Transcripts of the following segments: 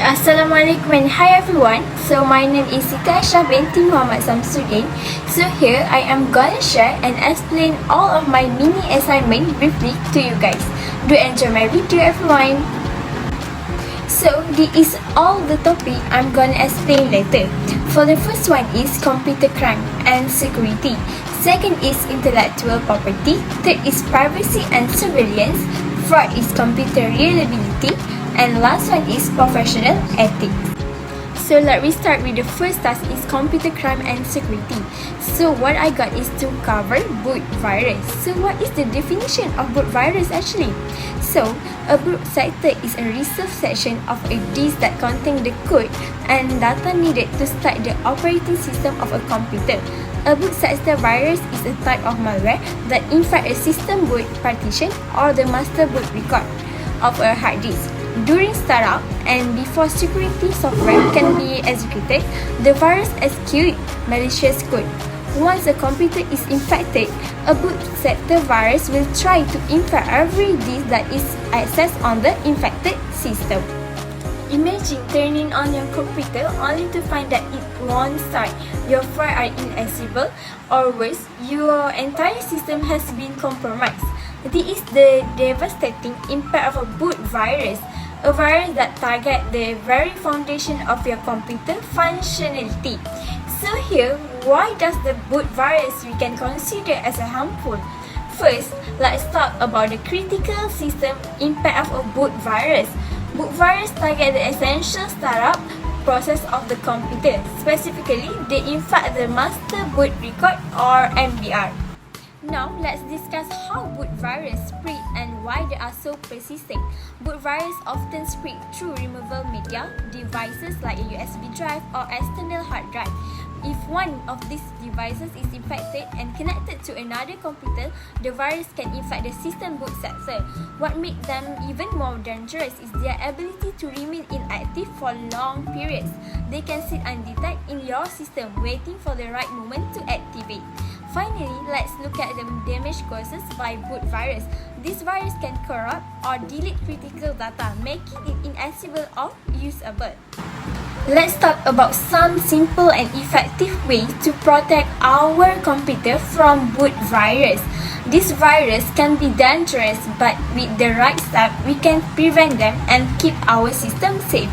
Assalamualaikum and hi everyone. So my name is Siti Aishah Binti Muhammad Samsuddin. So here I am gonna share and explain all of my mini assignment briefly to you guys. Do enjoy my video everyone. So this is all the topic I'm gonna explain later. For the first one is computer crime and security. Second is intellectual property. Third is privacy and surveillance. Fourth is computer reliability. And last one is professional ethics. So let me start with the first task is computer crime and security. So what I got is to cover boot virus. So what is the definition of boot virus actually? So a boot sector is a reserved section of a disk that contains the code and data needed to start the operating system of a computer. A boot sector virus is a type of malware that infects a system boot partition or the master boot record of a hard disk. During startup and before security software can be executed, the virus executes malicious code. Once a computer is infected, a boot sector virus will try to infect every disk that is accessed on the infected system. Imagine turning on your computer only to find that it won't start, your files are inaccessible, or worse, your entire system has been compromised. This is the devastating impact of a boot virus. A virus that targets the very foundation of your computer functionality. So here, why does the boot virus we can consider as a harmful? First, let's talk about the critical system impact of a boot virus. Boot virus target the essential startup process of the computer. Specifically, they infect the master boot record or MBR. Now, let's discuss how boot virus spread and why they are so persistent. Boot virus often spread through removable media, devices like a USB drive or external hard drive. If one of these devices is infected and connected to another computer, the virus can infect the system boot sector. What makes them even more dangerous is their ability to remain inactive for long periods. They can sit undetected in your system, waiting for the right moment to activate. Finally, let's look at the damage caused by boot virus. This virus can corrupt or delete critical data, making it inaccessible or usable. Let's talk about some simple and effective ways to protect our computer from boot virus. This virus can be dangerous, but with the right step, we can prevent them and keep our system safe.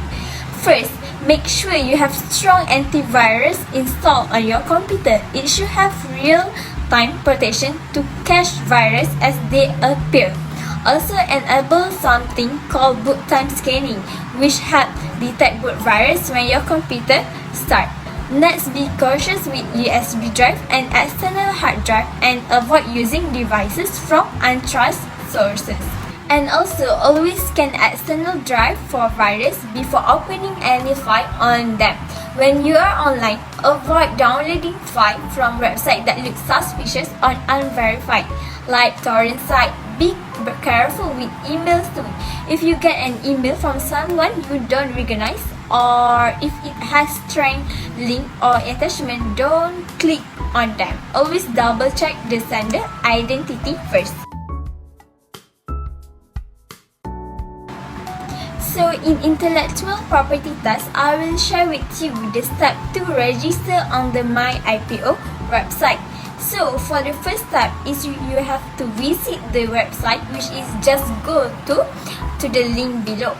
First, make sure you have strong antivirus installed on your computer. It should have real-time protection to catch viruses as they appear. Also enable something called boot time scanning, which helps detect boot virus when your computer starts. Next, be cautious with USB drive and external hard drive and avoid using devices from untrusted sources. And also, always scan external drive for virus before opening any file on them. When you are online, avoid downloading files from websites that look suspicious or unverified, like torrent site. Be careful with emails too. If you get an email from someone you don't recognize, or if it has strange link or attachment, don't click on them. Always double check the sender identity first. So in intellectual property task, I will share with you the step to register on the My IPO website. So for the first step is you have to visit the website, which is just go to the link below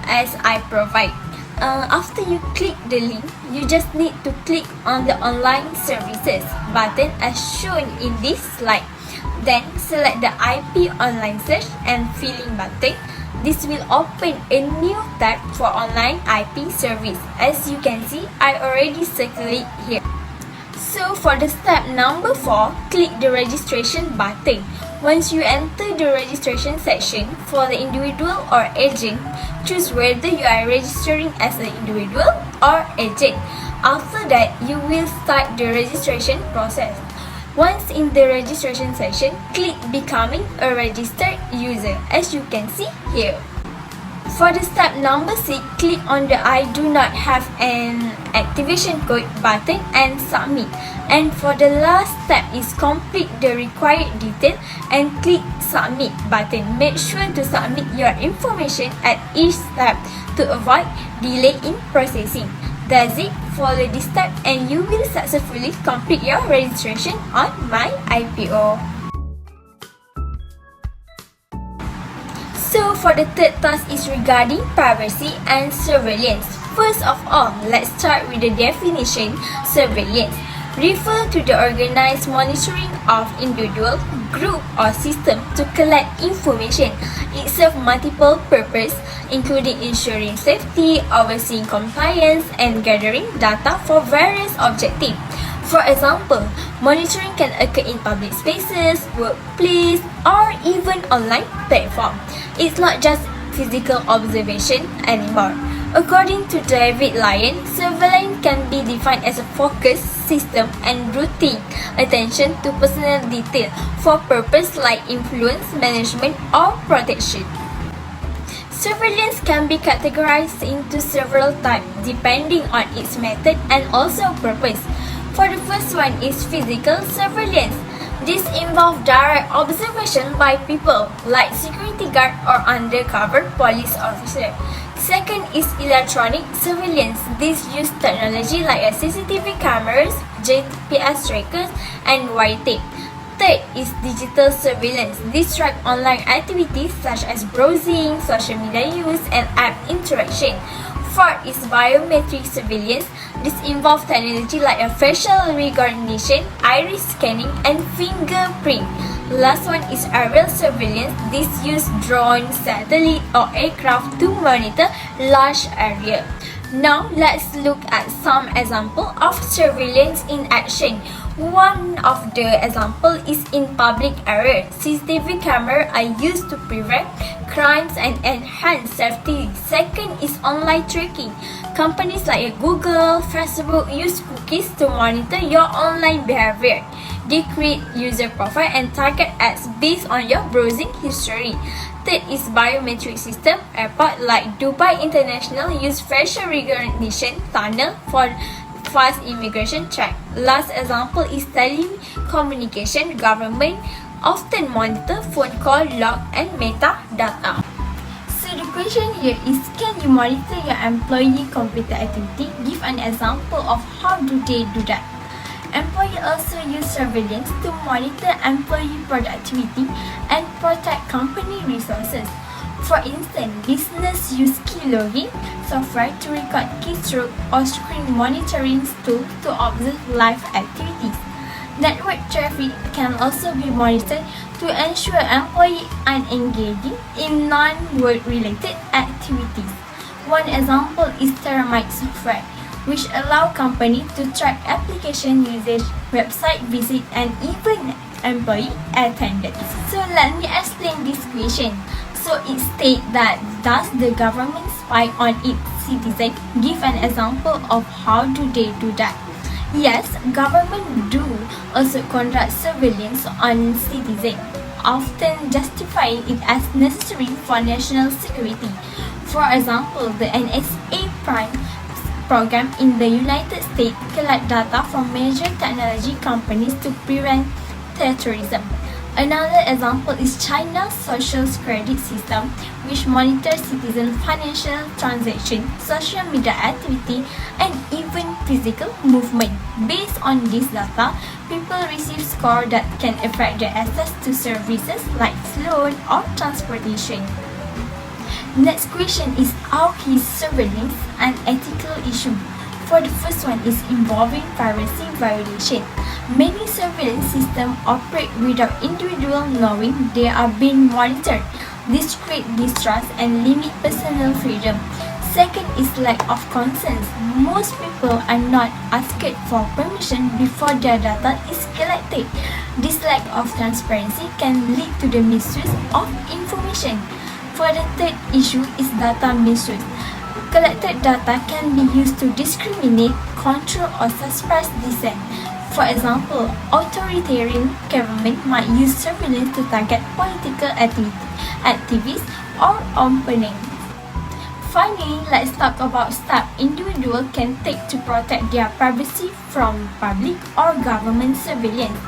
as I provide. After you click the link, you just need to click on the online services button as shown in this slide. Then select the IP online search and filling button. This will open a new tab for online IP service. As you can see, I already circulate here. So for the step number 4, click the registration button. Once you enter the registration section for the individual or agent, choose whether you are registering as an individual or agent. After that, you will start the registration process. Once in the registration section, click Becoming a Registered User, as you can see here. For the step number 6, click on the I do not have an activation code button and submit. And for the last step is complete the required detail and click submit button. Make sure to submit your information at each step to avoid delay in processing. That's it. Follow this step and you will successfully complete your registration on My IPO. So for the third task is regarding privacy and surveillance. First of all, let's start with the definition. Surveillance refer to the organized monitoring of individual, group or system to collect information. It serves multiple purposes, including ensuring safety, overseeing compliance, and gathering data for various objectives. For example, monitoring can occur in public spaces, workplace, or even online platforms. It's not just physical observation anymore. According to David Lyon, surveillance can be defined as a focused system and routine attention to personal detail for purposes like influence, management, or protection. Surveillance can be categorized into several types depending on its method and also purpose. For the first one is physical surveillance. This involves direct observation by people like security guard or undercover police officer. Second is electronic surveillance. This uses technology like CCTV cameras, GPS trackers, and wiretape. Third is digital surveillance. This tracks online activities such as browsing, social media use, and app interaction. Fourth is biometric surveillance. This involves technology like facial recognition, iris scanning, and fingerprint. Last one is aerial surveillance. This uses drones, satellite, or aircraft to monitor large area. Now let's look at some example of surveillance in action. One of the example is in public area. CCTV camera are used to prevent crimes and enhance safety. Second is online tracking. Companies like Google, Facebook use cookies to monitor your online behavior. They create user profile and target ads based on your browsing history. Third is biometric system. Airport like Dubai International use facial recognition tunnel for fast immigration check. Last example is telecommunication. Government often monitor phone call log and metadata. So the question here is, can you monitor your employee computer activity? Give an example of how do they do that. Employees also use surveillance to monitor employee productivity and protect company resources. For instance, business use keylogging software to record keystroke or screen monitoring tool to observe live activities. Network traffic can also be monitored to ensure employees are engaging in non-work related activities. One example is Termite software, which allow company to track application usage, website visit, and even employee attendance. So let me explain this question. So it states that, does the government spy on its citizens? Give an example of how do they do that. Yes, government do also conduct surveillance on citizens, often justifying it as necessary for national security. For example, the NSA Prime program in the United States collect data from major technology companies to prevent terrorism. Another example is China's social credit system, which monitors citizens' financial transactions, social media activity, and even physical movement. Based on this data, people receive scores that can affect their access to services like loan or transportation. Next question is, how is surveillance an ethical issue? For the first one is involving privacy violation. Many surveillance systems operate without individuals knowing they are being monitored. This creates distrust and limits personal freedom. Second is lack of consent. Most people are not asked for permission before their data is collected. This lack of transparency can lead to the misuse of information. For the third issue is data misuse. Collected data can be used to discriminate, control, or suppress dissent. For example, authoritarian government might use surveillance to target political activists or opponents. Finally, let's talk about steps individuals can take to protect their privacy from public or government surveillance.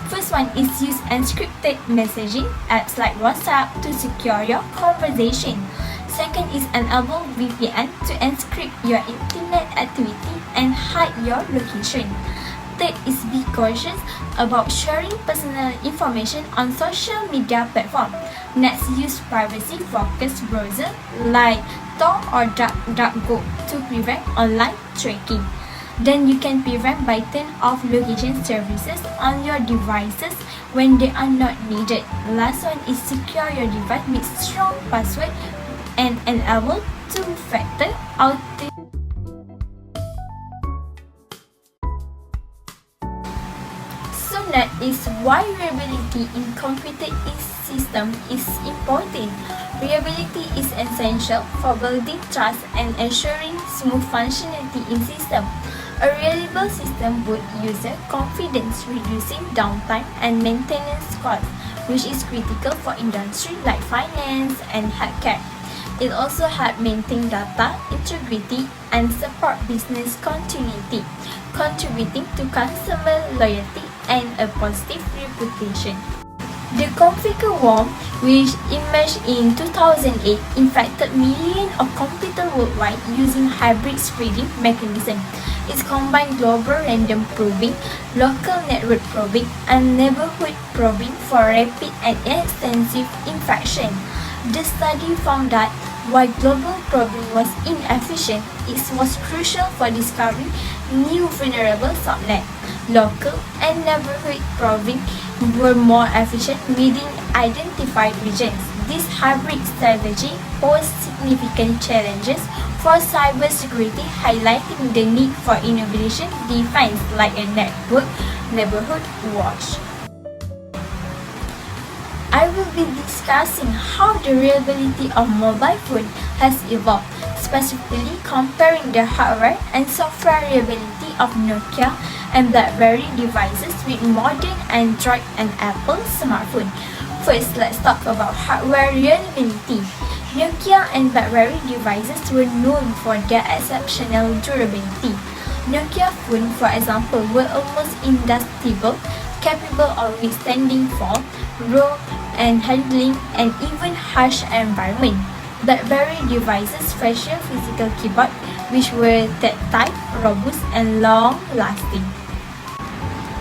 First one is use encrypted messaging apps like WhatsApp to secure your conversation. Second is enable VPN to encrypt your internet activity and hide your location. Third is be cautious about sharing personal information on social media platforms. Next, use privacy-focused browser like Tor or DuckDuckGo to prevent online tracking. Then you can prevent by turn off location services on your devices when they are not needed. Last one is secure your device with strong password and enable two-factor authentication. So that is why reliability in computer system is important. Reliability is essential for building trust and ensuring smooth functionality in system. A reliable system boosts user confidence, reducing downtime and maintenance costs, which is critical for industry like finance and healthcare. It also helps maintain data integrity and support business continuity, contributing to customer loyalty and a positive reputation. The computer worm, which emerged in 2008, infected millions of computers worldwide using hybrid spreading mechanism. It combined global random probing, local network probing, and neighborhood probing for rapid and extensive infection. The study found that while global probing was inefficient, it was crucial for discovering new vulnerable subnets. Local and neighborhood probing were more efficient within identified regions. This hybrid strategy posed significant challenges for cybersecurity, highlighting the need for innovation defense like a network neighborhood watch. I will be discussing how the reliability of mobile phone has evolved, specifically comparing the hardware and software reliability of Nokia and BlackBerry devices with modern Android and Apple smartphone. First, let's talk about hardware reliability. Nokia and BlackBerry devices were known for their exceptional durability. Nokia phones, for example, were almost indestructible, capable of withstanding fall, roll, and handling and even harsh environment. BlackBerry devices feature physical keyboard which were tactile, robust, and long-lasting.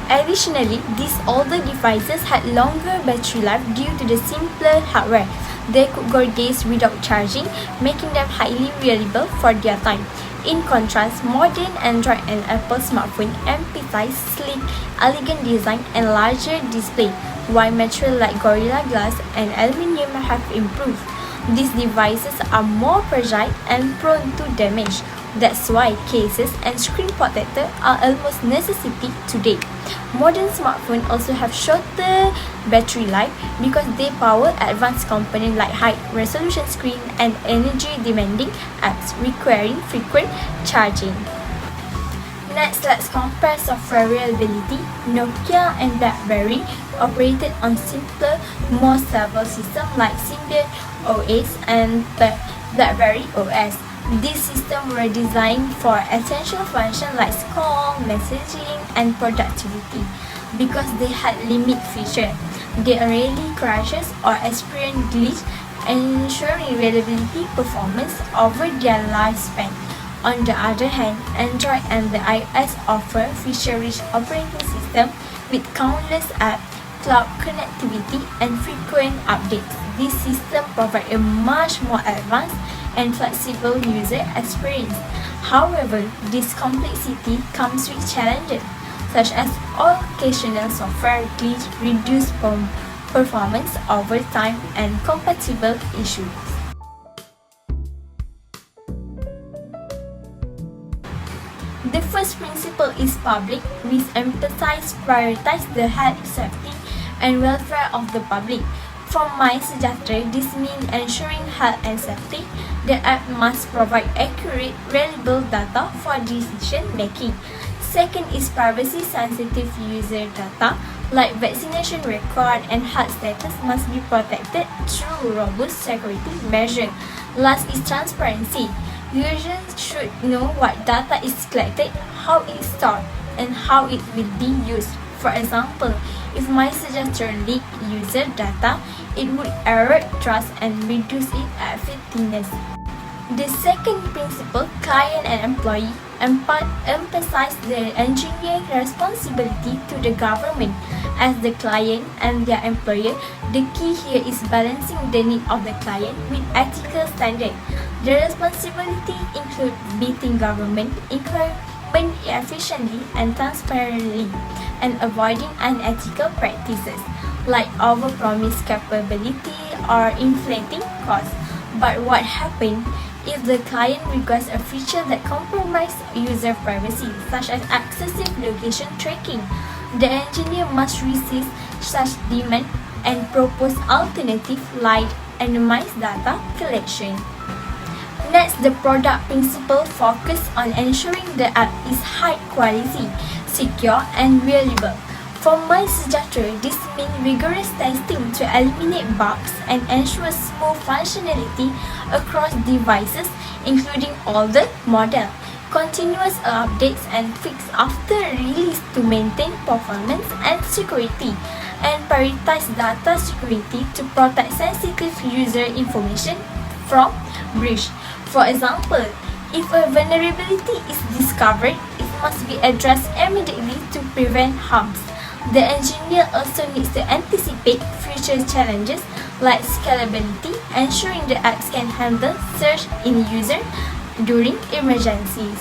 Additionally, these older devices had longer battery life due to the simpler hardware. They could go days without charging, making them highly reliable for their time. In contrast, modern Android and Apple smartphones emphasize sleek, elegant design and larger display, while materials like Gorilla Glass and aluminum have improved. These devices are more fragile and prone to damage. That's why cases and screen protectors are almost necessity today. Modern smartphones also have shorter battery life because they power advanced components like high-resolution screen and energy-demanding apps requiring frequent charging. Next, let's compare software reliability. Nokia and BlackBerry operated on simpler, more stable systems like Symbian OS and BlackBerry OS. These systems were designed for essential functions like call, messaging, and productivity. Because they had limited features, they rarely crashes or experience glitches, ensuring reliability performance over their lifespan. On the other hand, Android and the iOS offer feature-rich operating systems with countless apps, cloud connectivity, and frequent updates. This system provides a much more advanced and flexible user experience. However, this complexity comes with challenges, such as occasional software glitch, reduced performance over time, and compatible issues. The first principle is public, which emphasizes prioritize the health, safety, and welfare of the public. For MySejahtera, this means ensuring health and safety. The app must provide accurate, reliable data for decision making. Second is privacy-sensitive user data, like vaccination record and health status must be protected through robust security measures. Last is transparency. Users should know what data is collected, how it is stored, and how it will be used. For example, if MySejahtera leak user data, it would erode trust and reduce its effectiveness. The second principle, client and employee, emphasize the engineering responsibility to the government as the client and their employer. The key here is balancing the need of the client with ethical standards. The responsibility include meeting government requirements efficiently and transparently and avoiding unethical practices like overpromise capability or inflating costs. But what happens if the client requests a feature that compromises user privacy, such as excessive location tracking? The engineer must resist such demand and propose alternatives like anonymized data collection. Next, the product principle focuses on ensuring the app is high quality, secure, and reliable. For MySejahtera, this means rigorous testing to eliminate bugs and ensure smooth functionality across devices, including all the models. Continuous updates and fixes after release to maintain performance and security, and prioritize data security to protect sensitive user information from breach. For example, if a vulnerability is discovered, it must be addressed immediately to prevent harms. The engineer also needs to anticipate future challenges like scalability, ensuring the apps can handle surge in user during emergencies.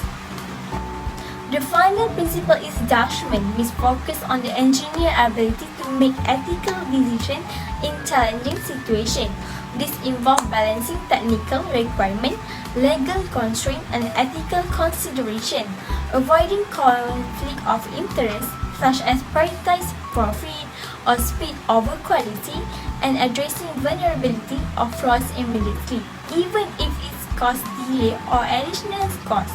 The final principle is judgment, which focuses on the engineer's ability to make ethical decisions in challenging situations. This involves balancing technical requirements, legal constraints, and ethical considerations, avoiding conflict of interest such as prioritize profit or speed over quality, and addressing vulnerability or flaws immediately, even if it causes delay or additional cost.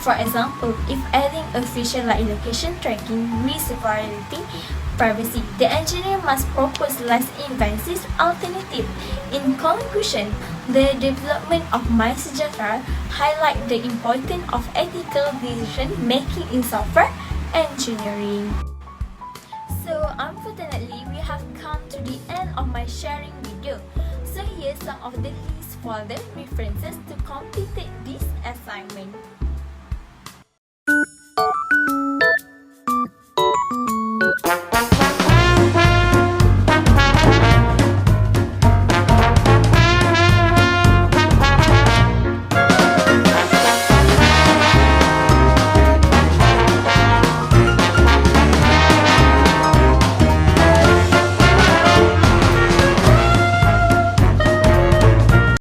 For example, if adding a feature like location tracking risks privacy, the engineer must propose less invasive alternative. In conclusion, the development of MySejahtera highlights the importance of ethical decision making in software engineering. So unfortunately, we have come to the end of my sharing video. So here's some of the links for the references